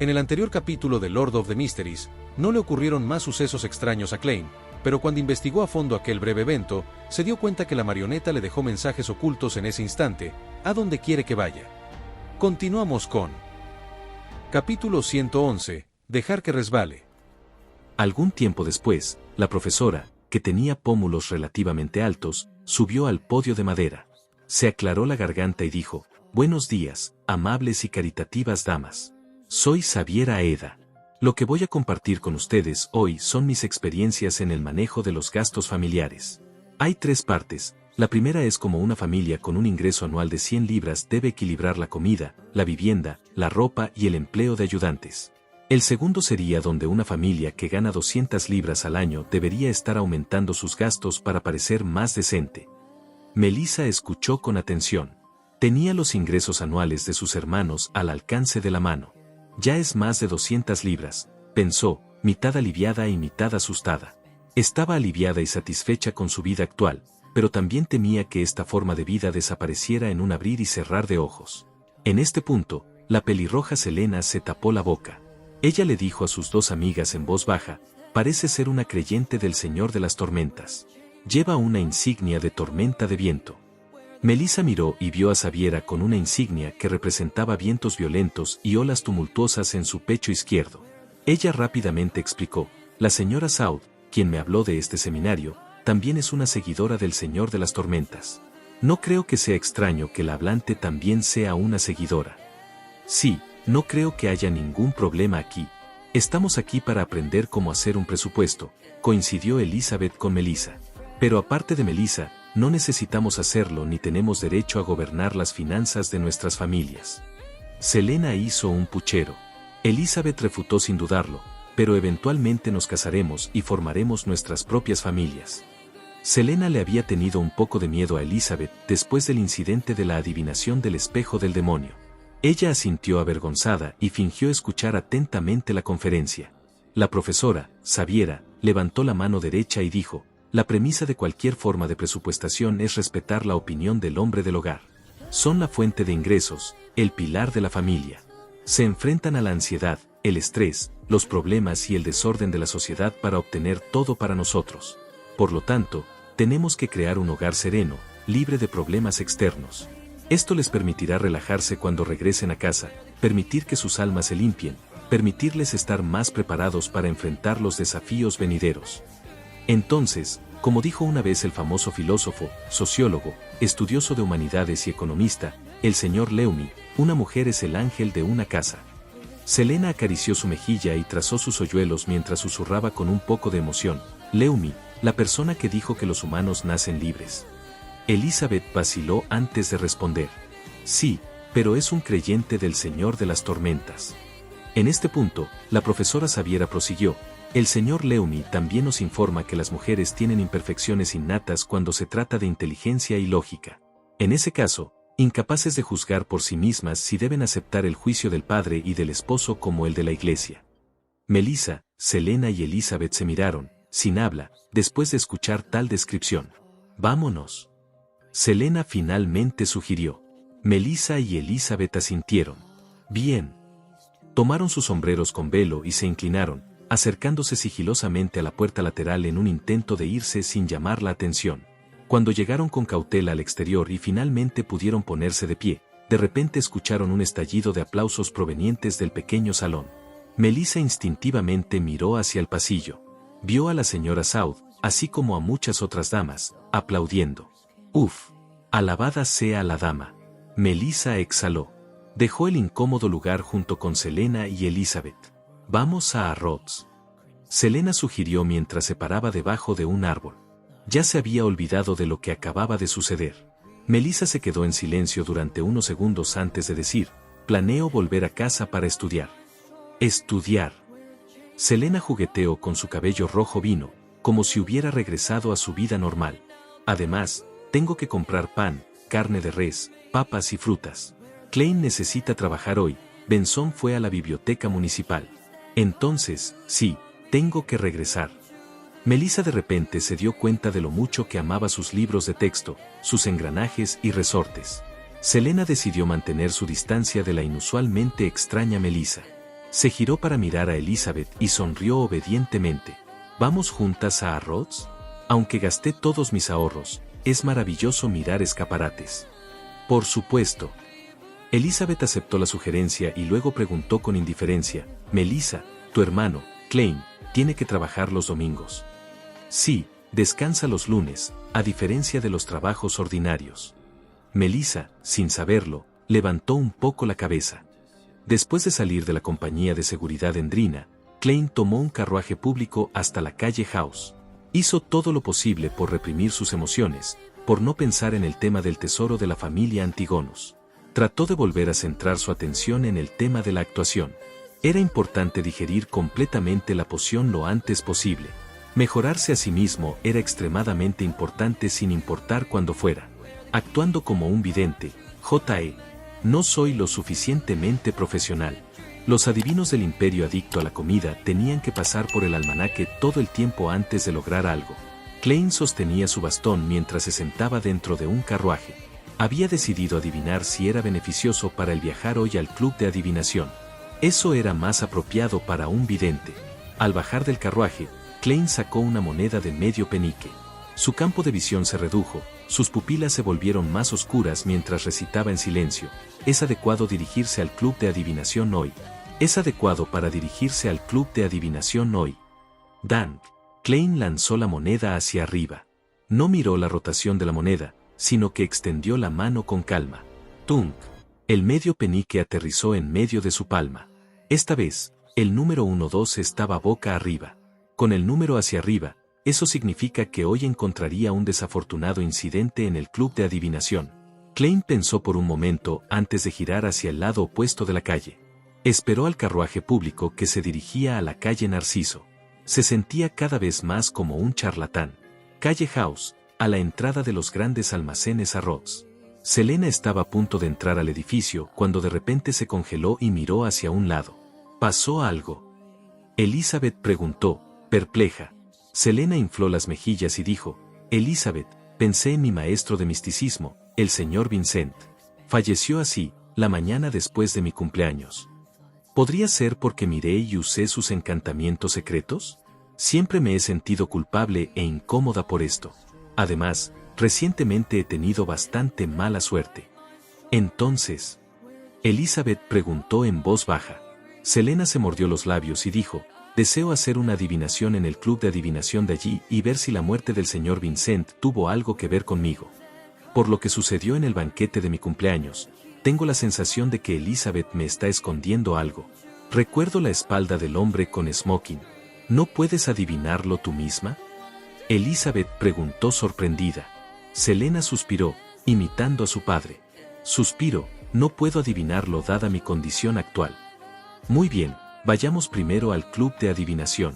En el anterior capítulo de Lord of the Mysteries, no le ocurrieron más sucesos extraños a Klein, pero cuando investigó a fondo aquel breve evento, se dio cuenta que la marioneta le dejó mensajes ocultos en ese instante, a donde quiere que vaya. Continuamos con Capítulo 111, Dejar que resbale. Algún tiempo después, la profesora, que tenía pómulos relativamente altos, subió al podio de madera. Se aclaró la garganta y dijo: «Buenos días, amables y caritativas damas. Soy Xaviera Aeda. Lo que voy a compartir con ustedes hoy son mis experiencias en el manejo de los gastos familiares. Hay 3 partes. La primera es cómo una familia con un ingreso anual de 100 libras debe equilibrar la comida, la vivienda, la ropa y el empleo de ayudantes. El segundo sería donde una familia que gana 200 libras al año debería estar aumentando sus gastos para parecer más decente». Melissa escuchó con atención. Tenía los ingresos anuales de sus hermanos al alcance de la mano. Ya es más de 200 libras, pensó, mitad aliviada y mitad asustada. Estaba aliviada y satisfecha con su vida actual, pero también temía que esta forma de vida desapareciera en un abrir y cerrar de ojos. En este punto, la pelirroja Selena se tapó la boca. Ella le dijo a sus 2 amigas en voz baja: «Parece ser una creyente del Señor de las Tormentas. Lleva una insignia de tormenta de viento». Melissa miró y vio a Xaviera con una insignia que representaba vientos violentos y olas tumultuosas en su pecho izquierdo. Ella rápidamente explicó: «La señora Saud, quien me habló de este seminario, también es una seguidora del Señor de las Tormentas. No creo que sea extraño que la hablante también sea una seguidora». «Sí, no creo que haya ningún problema aquí. Estamos aquí para aprender cómo hacer un presupuesto», coincidió Elizabeth con Melissa. «Pero aparte de Melissa, no necesitamos hacerlo ni tenemos derecho a gobernar las finanzas de nuestras familias». Selena hizo un puchero. Elizabeth refutó sin dudarlo: «Pero eventualmente nos casaremos y formaremos nuestras propias familias». Selena le había tenido un poco de miedo a Elizabeth después del incidente de la adivinación del espejo del demonio. Ella asintió avergonzada y fingió escuchar atentamente la conferencia. La profesora, Xaviera, levantó la mano derecha y dijo: «La premisa de cualquier forma de presupuestación es respetar la opinión del hombre del hogar. Son la fuente de ingresos, el pilar de la familia. Se enfrentan a la ansiedad, el estrés, los problemas y el desorden de la sociedad para obtener todo para nosotros. Por lo tanto, tenemos que crear un hogar sereno, libre de problemas externos. Esto les permitirá relajarse cuando regresen a casa, permitir que sus almas se limpien, permitirles estar más preparados para enfrentar los desafíos venideros». Entonces, como dijo una vez el famoso filósofo, sociólogo, estudioso de humanidades y economista, el señor Leumi, una mujer es el ángel de una casa. Selena acarició su mejilla y trazó sus hoyuelos mientras susurraba con un poco de emoción: «Leumi, la persona que dijo que los humanos nacen libres». Elizabeth vaciló antes de responder: «Sí, pero es un creyente del Señor de las Tormentas». En este punto, la profesora Xaviera prosiguió: «El señor Leumi también nos informa que las mujeres tienen imperfecciones innatas cuando se trata de inteligencia y lógica. En ese caso, incapaces de juzgar por sí mismas si deben aceptar el juicio del padre y del esposo como el de la iglesia». Melissa, Selena y Elizabeth se miraron, sin habla, después de escuchar tal descripción. «Vámonos». Selena finalmente sugirió. Melissa y Elizabeth asintieron. «Bien». Tomaron sus sombreros con velo y se inclinaron, acercándose sigilosamente a la puerta lateral en un intento de irse sin llamar la atención. Cuando llegaron con cautela al exterior y finalmente pudieron ponerse de pie, de repente escucharon un estallido de aplausos provenientes del pequeño salón. Melissa instintivamente miró hacia el pasillo. Vio a la señora Saud, así como a muchas otras damas, aplaudiendo. «Uf, alabada sea la dama». Melissa exhaló. Dejó el incómodo lugar junto con Selena y Elizabeth. «Vamos a Arroz», Selena sugirió mientras se paraba debajo de un árbol. Ya se había olvidado de lo que acababa de suceder. Melissa se quedó en silencio durante unos segundos antes de decir: «Planeo volver a casa para estudiar». «¿Estudiar?». Selena jugueteó con su cabello rojo vino, como si hubiera regresado a su vida normal. «Además, tengo que comprar pan, carne de res, papas y frutas. Klein necesita trabajar hoy». Benson fue a la biblioteca municipal. «Entonces, sí, tengo que regresar». Melissa de repente se dio cuenta de lo mucho que amaba sus libros de texto, sus engranajes y resortes. Selena decidió mantener su distancia de la inusualmente extraña Melissa. Se giró para mirar a Elizabeth y sonrió obedientemente. ¿Vamos juntas a Harrods? Aunque gasté todos mis ahorros, es maravilloso mirar escaparates. Por supuesto. Elizabeth aceptó la sugerencia y luego preguntó con indiferencia, Melissa, tu hermano, Klein, tiene que trabajar los domingos. Sí, descansa los lunes, a diferencia de los trabajos ordinarios. Melissa, sin saberlo, levantó un poco la cabeza. Después de salir de la compañía de seguridad en Drina, Klein tomó un carruaje público hasta la calle House. Hizo todo lo posible por reprimir sus emociones, por no pensar en el tema del tesoro de la familia Antigonus. Trató de volver a centrar su atención en el tema de la actuación. Era importante digerir completamente la poción lo antes posible. Mejorarse a sí mismo era extremadamente importante sin importar cuándo fuera. Actuando como un vidente, J.E. No soy lo suficientemente profesional. Los adivinos del imperio adicto a la comida tenían que pasar por el almanaque todo el tiempo antes de lograr algo. Klein sostenía su bastón mientras se sentaba dentro de un carruaje. Había decidido adivinar si era beneficioso para el viajar hoy al club de adivinación. Eso era más apropiado para un vidente. Al bajar del carruaje, Klein sacó una moneda de medio penique. Su campo de visión se redujo, sus pupilas se volvieron más oscuras mientras recitaba en silencio. Es adecuado dirigirse al club de adivinación hoy. Es adecuado para dirigirse al club de adivinación hoy. Dan. Klein lanzó la moneda hacia arriba. No miró la rotación de la moneda, sino que extendió la mano con calma. Tunk. El medio penique aterrizó en medio de su palma. Esta vez, el número 12 estaba boca arriba. Con el número hacia arriba, eso significa que hoy encontraría un desafortunado incidente en el club de adivinación. Klein pensó por un momento antes de girar hacia el lado opuesto de la calle. Esperó al carruaje público que se dirigía a la calle Narciso. Se sentía cada vez más como un charlatán. Calle House, a la entrada de los grandes almacenes Harrods. Selena estaba a punto de entrar al edificio cuando de repente se congeló y miró hacia un lado. ¿Pasó algo? Elizabeth preguntó, perpleja. Selena infló las mejillas y dijo, Elizabeth, pensé en mi maestro de misticismo, el señor Vincent. Falleció así, la mañana después de mi cumpleaños. ¿Podría ser porque miré y usé sus encantamientos secretos? Siempre me he sentido culpable e incómoda por esto. Además, recientemente he tenido bastante mala suerte. Entonces, Elizabeth preguntó en voz baja. Selena se mordió los labios y dijo, deseo hacer una adivinación en el club de adivinación de allí y ver si la muerte del señor Vincent tuvo algo que ver conmigo. Por lo que sucedió en el banquete de mi cumpleaños, tengo la sensación de que Elizabeth me está escondiendo algo. Recuerdo la espalda del hombre con smoking. ¿No puedes adivinarlo tú misma? Elizabeth preguntó sorprendida. Selena suspiró, imitando a su padre. Suspiro, no puedo adivinarlo dada mi condición actual. Muy bien, vayamos primero al club de adivinación.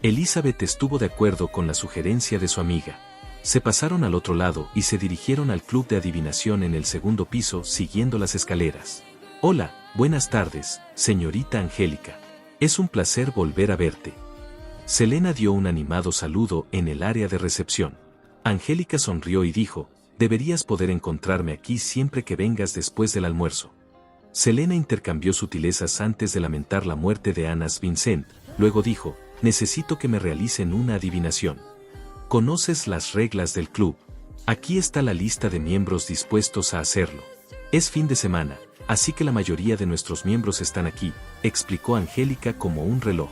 Elizabeth estuvo de acuerdo con la sugerencia de su amiga. Se pasaron al otro lado y se dirigieron al club de adivinación en el segundo piso siguiendo las escaleras. Hola, buenas tardes, señorita Angélica. Es un placer volver a verte. Selena dio un animado saludo en el área de recepción. Angélica sonrió y dijo, deberías poder encontrarme aquí siempre que vengas después del almuerzo. Selena intercambió sutilezas antes de lamentar la muerte de Anas Vincent, luego dijo, necesito que me realicen una adivinación. ¿Conoces las reglas del club? Aquí está la lista de miembros dispuestos a hacerlo. Es fin de semana, así que la mayoría de nuestros miembros están aquí, explicó Angélica como un reloj.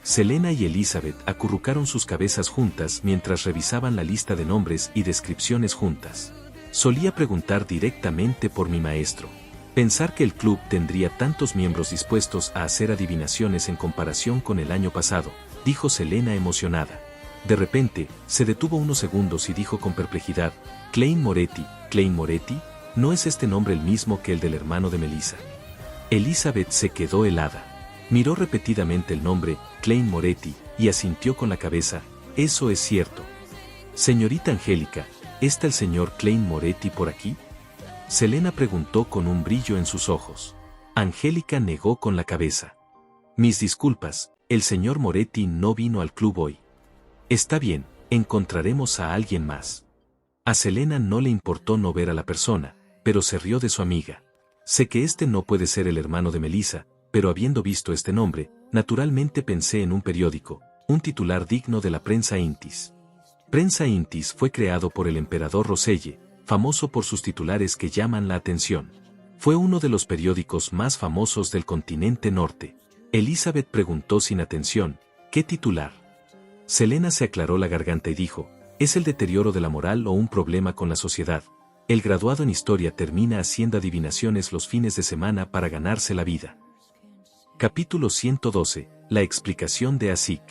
Selena y Elizabeth acurrucaron sus cabezas juntas mientras revisaban la lista de nombres y descripciones juntas. Solía preguntar directamente por mi maestro. Pensar que el club tendría tantos miembros dispuestos a hacer adivinaciones en comparación con el año pasado, dijo Selena emocionada. De repente, se detuvo unos segundos y dijo con perplejidad, Klein Moretti, ¿no es este nombre el mismo que el del hermano de Melissa? Elizabeth se quedó helada. Miró repetidamente el nombre, Klein Moretti, y asintió con la cabeza, eso es cierto. Señorita Angélica, ¿está el señor Klein Moretti por aquí? Selena preguntó con un brillo en sus ojos. Angélica negó con la cabeza. Mis disculpas, el señor Moretti no vino al club hoy. Está bien, encontraremos a alguien más. A Selena no le importó no ver a la persona, pero se rió de su amiga. Sé que este no puede ser el hermano de Melissa, pero habiendo visto este nombre, naturalmente pensé en un periódico, un titular digno de la Prensa Intis. Prensa Intis fue creado por el emperador Roselle, famoso por sus titulares que llaman la atención. Fue uno de los periódicos más famosos del continente norte. Elizabeth preguntó sin atención, ¿qué titular? Selena se aclaró la garganta y dijo, es el deterioro de la moral o un problema con la sociedad. El graduado en historia termina haciendo adivinaciones los fines de semana para ganarse la vida. Capítulo 112. La explicación de Asik.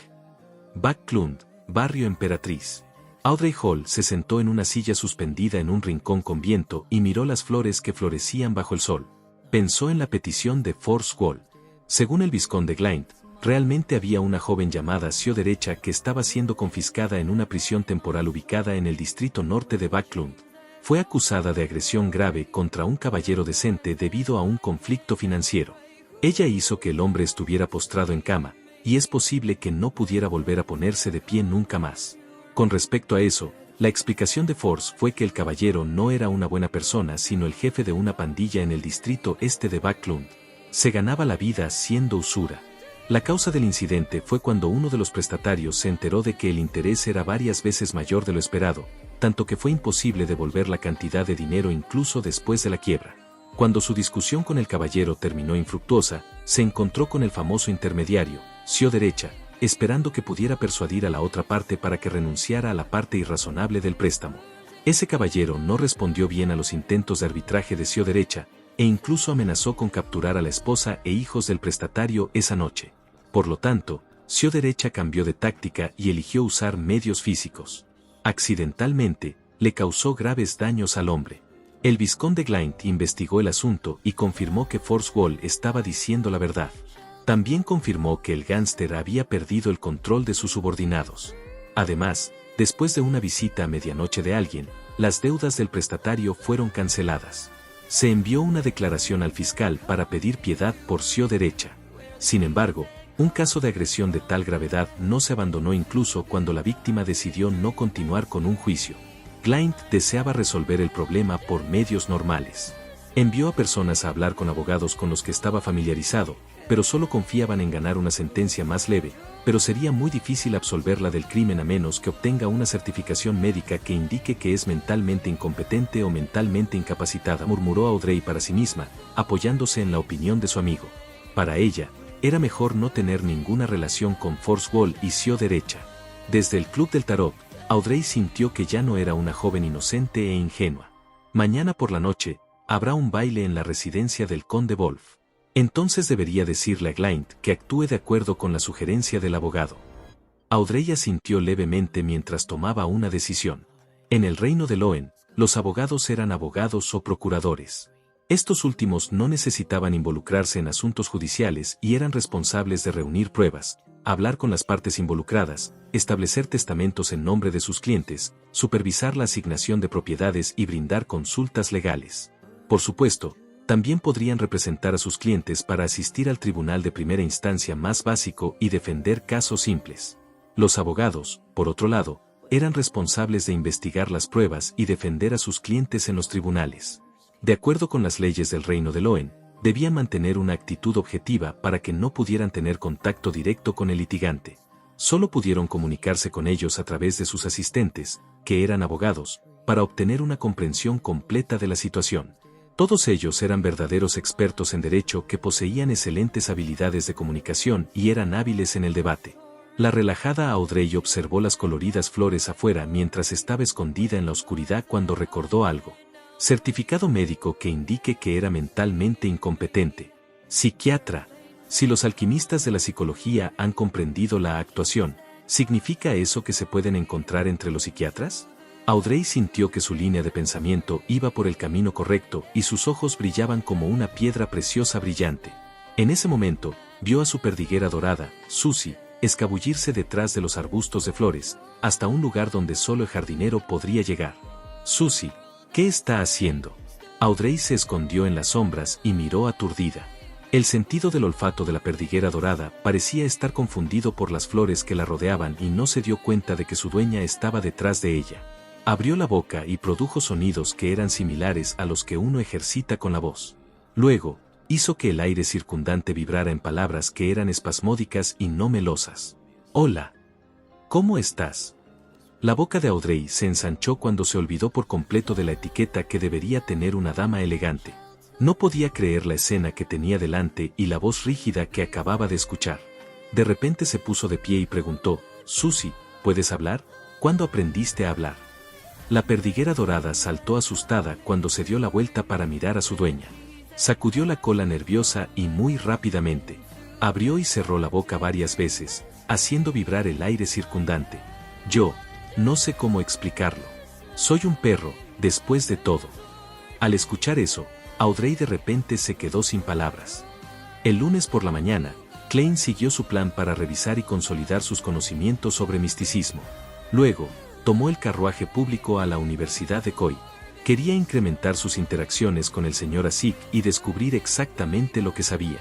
Backlund, barrio Emperatriz. Audrey Hall se sentó en una silla suspendida en un rincón con viento y miró las flores que florecían bajo el sol. Pensó en la petición de Force Wall. Según el vizconde Glynde, realmente había una joven llamada Sio Derecha que estaba siendo confiscada en una prisión temporal ubicada en el distrito norte de Backlund. Fue acusada de agresión grave contra un caballero decente debido a un conflicto financiero. Ella hizo que el hombre estuviera postrado en cama, y es posible que no pudiera volver a ponerse de pie nunca más. Con respecto a eso, la explicación de Force fue que el caballero no era una buena persona sino el jefe de una pandilla en el distrito este de Backlund. Se ganaba la vida haciendo usura. La causa del incidente fue cuando uno de los prestatarios se enteró de que el interés era varias veces mayor de lo esperado, tanto que fue imposible devolver la cantidad de dinero incluso después de la quiebra. Cuando su discusión con el caballero terminó infructuosa, se encontró con el famoso intermediario, Sio Derecha, esperando que pudiera persuadir a la otra parte para que renunciara a la parte irrazonable del préstamo. Ese caballero no respondió bien a los intentos de arbitraje de Sio Derecha, e incluso amenazó con capturar a la esposa e hijos del prestatario esa noche. Por lo tanto, Sio Derecha cambió de táctica y eligió usar medios físicos. Accidentalmente, le causó graves daños al hombre. El vizconde Glynde investigó el asunto y confirmó que Force Wall estaba diciendo la verdad. También confirmó que el gánster había perdido el control de sus subordinados. Además, después de una visita a medianoche de alguien, las deudas del prestatario fueron canceladas. Se envió una declaración al fiscal para pedir piedad por Sio Derecha. Sin embargo, un caso de agresión de tal gravedad no se abandonó incluso cuando la víctima decidió no continuar con un juicio. Glynde deseaba resolver el problema por medios normales. Envió a personas a hablar con abogados con los que estaba familiarizado, pero solo confiaban en ganar una sentencia más leve, pero sería muy difícil absolverla del crimen a menos que obtenga una certificación médica que indique que es mentalmente incompetente o mentalmente incapacitada, murmuró Audrey para sí misma, apoyándose en la opinión de su amigo. Para ella, era mejor no tener ninguna relación con Force Wall y Sio Derecha. Desde el Club del Tarot, Audrey sintió que ya no era una joven inocente e ingenua. Mañana por la noche, habrá un baile en la residencia del conde Wolf. Entonces debería decirle a Glynde que actúe de acuerdo con la sugerencia del abogado. Audrey asintió levemente mientras tomaba una decisión. En el reino de Loen, los abogados eran abogados o procuradores. Estos últimos no necesitaban involucrarse en asuntos judiciales y eran responsables de reunir pruebas, hablar con las partes involucradas, establecer testamentos en nombre de sus clientes, supervisar la asignación de propiedades y brindar consultas legales. Por supuesto, también podrían representar a sus clientes para asistir al tribunal de primera instancia más básico y defender casos simples. Los abogados, por otro lado, eran responsables de investigar las pruebas y defender a sus clientes en los tribunales. De acuerdo con las leyes del reino de Loen, debían mantener una actitud objetiva para que no pudieran tener contacto directo con el litigante. Solo pudieron comunicarse con ellos a través de sus asistentes, que eran abogados, para obtener una comprensión completa de la situación. Todos ellos eran verdaderos expertos en derecho que poseían excelentes habilidades de comunicación y eran hábiles en el debate. La relajada Audrey observó las coloridas flores afuera mientras estaba escondida en la oscuridad cuando recordó algo. Certificado médico que indique que era mentalmente incompetente. Psiquiatra. Si los alquimistas de la psicología han comprendido la actuación, ¿significa eso que se pueden encontrar entre los psiquiatras? Audrey sintió que su línea de pensamiento iba por el camino correcto y sus ojos brillaban como una piedra preciosa brillante. En ese momento, vio a su perdiguera dorada, Susie, escabullirse detrás de los arbustos de flores, hasta un lugar donde solo el jardinero podría llegar. Susie, ¿qué está haciendo? Audrey se escondió en las sombras y miró aturdida. El sentido del olfato de la perdiguera dorada parecía estar confundido por las flores que la rodeaban y no se dio cuenta de que su dueña estaba detrás de ella. Abrió la boca y produjo sonidos que eran similares a los que uno ejercita con la voz. Luego, hizo que el aire circundante vibrara en palabras que eran espasmódicas y no melosas. «Hola. ¿Cómo estás?» La boca de Audrey se ensanchó cuando se olvidó por completo de la etiqueta que debería tener una dama elegante. No podía creer la escena que tenía delante y la voz rígida que acababa de escuchar. De repente se puso de pie y preguntó, «Susie, ¿puedes hablar? ¿Cuándo aprendiste a hablar?» La perdiguera dorada saltó asustada cuando se dio la vuelta para mirar a su dueña. Sacudió la cola nerviosa y muy rápidamente. Abrió y cerró la boca varias veces, haciendo vibrar el aire circundante. «Yo, no sé cómo explicarlo. Soy un perro, después de todo». Al escuchar eso, Audrey de repente se quedó sin palabras. El lunes por la mañana, Klein siguió su plan para revisar y consolidar sus conocimientos sobre misticismo. Luego, tomó el carruaje público a la Universidad de Coy. Quería incrementar sus interacciones con el señor Asik y descubrir exactamente lo que sabía.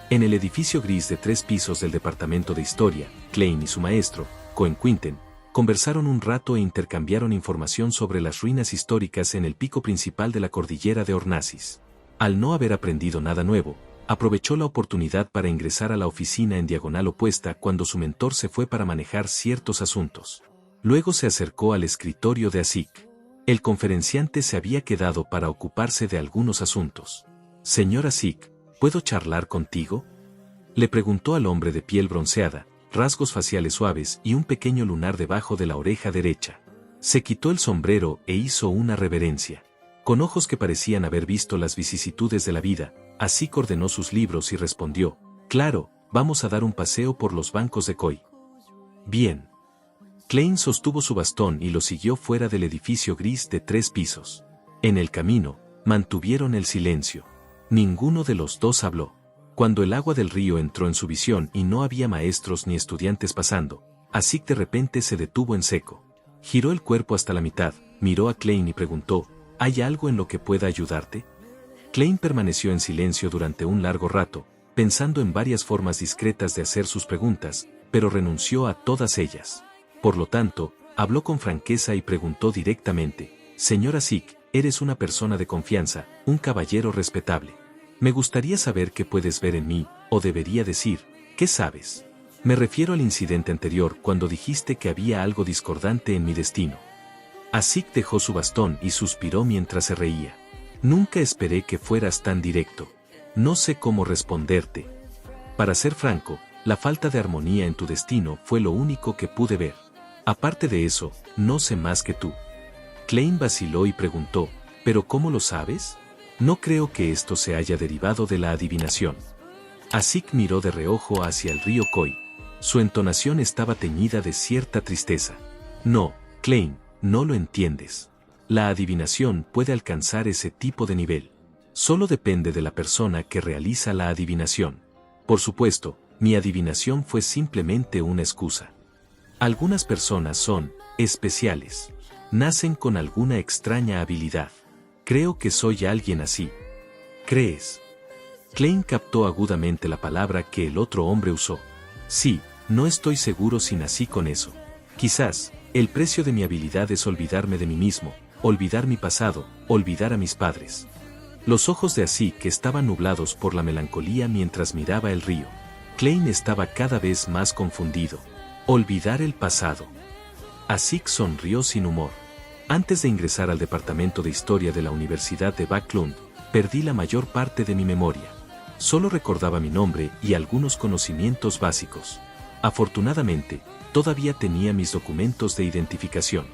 En el edificio gris de 3 pisos del departamento de historia, Klein y su maestro, Cohen Quinten, conversaron un rato e intercambiaron información sobre las ruinas históricas en el pico principal de la cordillera de Hornasis. Al no haber aprendido nada nuevo, aprovechó la oportunidad para ingresar a la oficina en diagonal opuesta cuando su mentor se fue para manejar ciertos asuntos. Luego se acercó al escritorio de Asik. El conferenciante se había quedado para ocuparse de algunos asuntos. «Señor Asik, ¿puedo charlar contigo?», le preguntó al hombre de piel bronceada, rasgos faciales suaves y un pequeño lunar debajo de la oreja derecha. Se quitó el sombrero e hizo una reverencia. Con ojos que parecían haber visto las vicisitudes de la vida, Asik ordenó sus libros y respondió, «Claro, vamos a dar un paseo por los bancos de Coy». «Bien». Klein sostuvo su bastón y lo siguió fuera del edificio gris de 3 pisos. En el camino, mantuvieron el silencio. Ninguno de los dos habló. Cuando el agua del río entró en su visión y no había maestros ni estudiantes pasando, Asik de repente se detuvo en seco. Giró el cuerpo hasta la mitad, miró a Klein y preguntó, «¿Hay algo en lo que pueda ayudarte?». Klein permaneció en silencio durante un largo rato, pensando en varias formas discretas de hacer sus preguntas, pero renunció a todas ellas. Por lo tanto, habló con franqueza y preguntó directamente, «Señor Asik, eres una persona de confianza, un caballero respetable. Me gustaría saber qué puedes ver en mí, o debería decir, ¿qué sabes? Me refiero al incidente anterior cuando dijiste que había algo discordante en mi destino». Asik dejó su bastón y suspiró mientras se reía. «Nunca esperé que fueras tan directo. No sé cómo responderte. Para ser franco, la falta de armonía en tu destino fue lo único que pude ver. Aparte de eso, no sé más que tú». Klein vaciló y preguntó, «¿Pero cómo lo sabes? No creo que esto se haya derivado de la adivinación». Asik miró de reojo hacia el río Coy. Su entonación estaba teñida de cierta tristeza. «No, Klein, no lo entiendes. La adivinación puede alcanzar ese tipo de nivel. Solo depende de la persona que realiza la adivinación. Por supuesto, mi adivinación fue simplemente una excusa. Algunas personas son especiales. Nacen con alguna extraña habilidad. Creo que soy alguien así». «¿Crees?». Klein captó agudamente la palabra que el otro hombre usó. «Sí, no estoy seguro si nací con eso. Quizás, el precio de mi habilidad es olvidarme de mí mismo, olvidar mi pasado, olvidar a mis padres». Los ojos de Asik estaban nublados por la melancolía mientras miraba el río. Klein estaba cada vez más confundido. Olvidar el pasado. Asik sonrió sin humor. «Antes de ingresar al departamento de historia de la Universidad de Backlund, perdí la mayor parte de mi memoria. Solo recordaba mi nombre y algunos conocimientos básicos. Afortunadamente, todavía tenía mis documentos de identificación.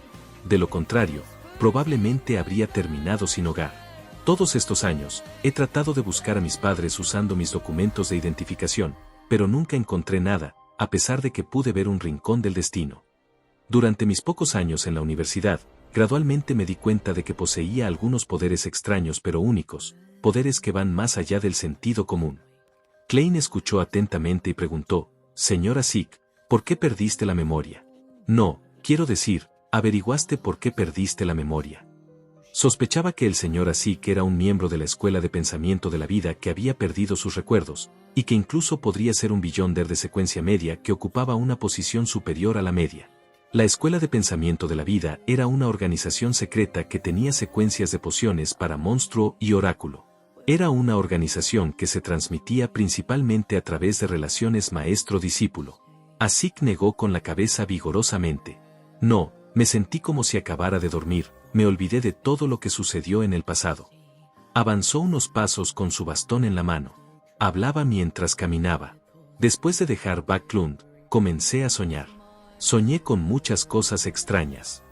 De lo contrario, probablemente habría terminado sin hogar. Todos estos años, he tratado de buscar a mis padres usando mis documentos de identificación, pero nunca encontré nada, a pesar de que pude ver un rincón del destino. Durante mis pocos años en la universidad, gradualmente me di cuenta de que poseía algunos poderes extraños pero únicos, poderes que van más allá del sentido común». Klein escuchó atentamente y preguntó, «Señor Asik, ¿por qué perdiste la memoria?». «No, quiero decir, averiguaste por qué perdiste la memoria». Sospechaba que el señor Asik era un miembro de la escuela de pensamiento de la vida que había perdido sus recuerdos, y que incluso podría ser un Beyonder de secuencia media que ocupaba una posición superior a la media. La escuela de pensamiento de la vida era una organización secreta que tenía secuencias de pociones para monstruo y oráculo. Era una organización que se transmitía principalmente a través de relaciones maestro-discípulo. Asik negó con la cabeza vigorosamente. No, me sentí como si acabara de dormir, me olvidé de todo lo que sucedió en el pasado. Avanzó unos pasos con su bastón en la mano. Hablaba mientras caminaba. Después de dejar Backlund, comencé a soñar. Soñé con muchas cosas extrañas.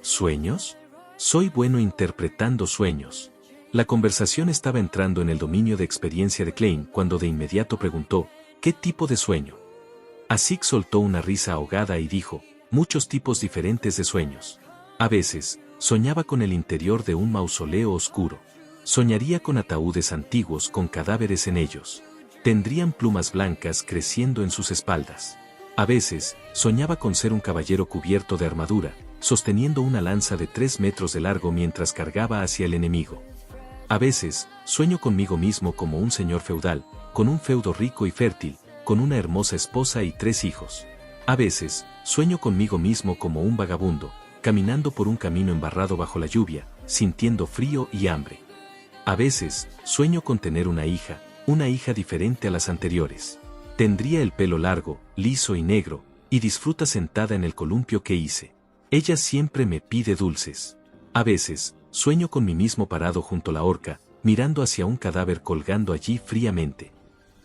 ¿Sueños? Soy bueno interpretando sueños. La conversación estaba entrando en el dominio de experiencia de Klein cuando de inmediato preguntó, ¿qué tipo de sueño? Asik soltó una risa ahogada y dijo, muchos tipos diferentes de sueños. A veces, soñaba con el interior de un mausoleo oscuro. Soñaría con ataúdes antiguos con cadáveres en ellos. Tendrían plumas blancas creciendo en sus espaldas. A veces, soñaba con ser un caballero cubierto de armadura, sosteniendo una lanza de 3 metros de largo mientras cargaba hacia el enemigo. A veces, sueño conmigo mismo como un señor feudal, con un feudo rico y fértil, con una hermosa esposa y 3 hijos. A veces, sueño conmigo mismo como un vagabundo, caminando por un camino embarrado bajo la lluvia, sintiendo frío y hambre. A veces, sueño con tener una hija diferente a las anteriores. Tendría el pelo largo, liso y negro, y disfruta sentada en el columpio que hice. Ella siempre me pide dulces. A veces, sueño con mí mismo parado junto a la horca, mirando hacia un cadáver colgando allí fríamente.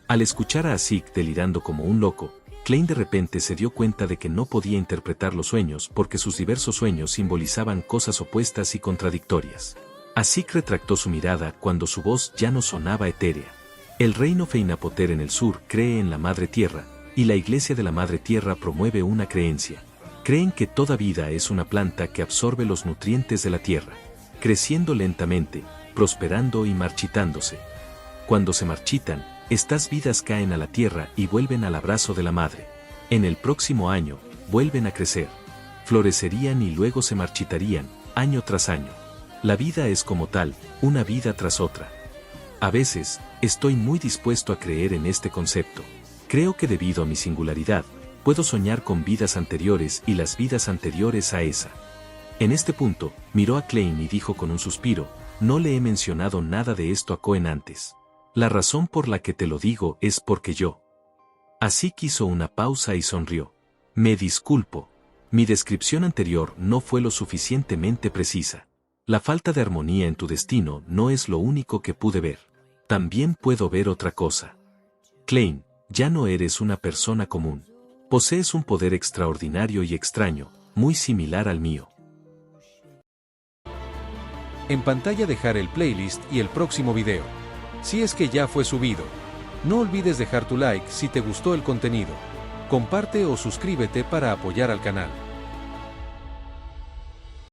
Al escuchar a Asik delirando como un loco, Klein de repente se dio cuenta de que no podía interpretar los sueños porque sus diversos sueños simbolizaban cosas opuestas y contradictorias. Asik retractó su mirada cuando su voz ya no sonaba etérea. El reino Feinapoter en el sur cree en la Madre Tierra, y la Iglesia de la Madre Tierra promueve una creencia. Creen que toda vida es una planta que absorbe los nutrientes de la tierra, creciendo lentamente, prosperando y marchitándose. Cuando se marchitan, estas vidas caen a la tierra y vuelven al abrazo de la madre. En el próximo año, vuelven a crecer. Florecerían y luego se marchitarían, año tras año. La vida es como tal, una vida tras otra. A veces, estoy muy dispuesto a creer en este concepto. Creo que debido a mi singularidad, puedo soñar con vidas anteriores y las vidas anteriores a esa. En este punto, miró a Klein y dijo con un suspiro, no le he mencionado nada de esto a Cohen antes. La razón por la que te lo digo es porque yo. Asik hizo una pausa y sonrió. Me disculpo. Mi descripción anterior no fue lo suficientemente precisa. La falta de armonía en tu destino no es lo único que pude ver. También puedo ver otra cosa. Klein, ya no eres una persona común. Posees un poder extraordinario y extraño, muy similar al mío. En pantalla dejar el playlist y el próximo video. Si es que ya fue subido. No olvides dejar tu like si te gustó el contenido. Comparte o suscríbete para apoyar al canal.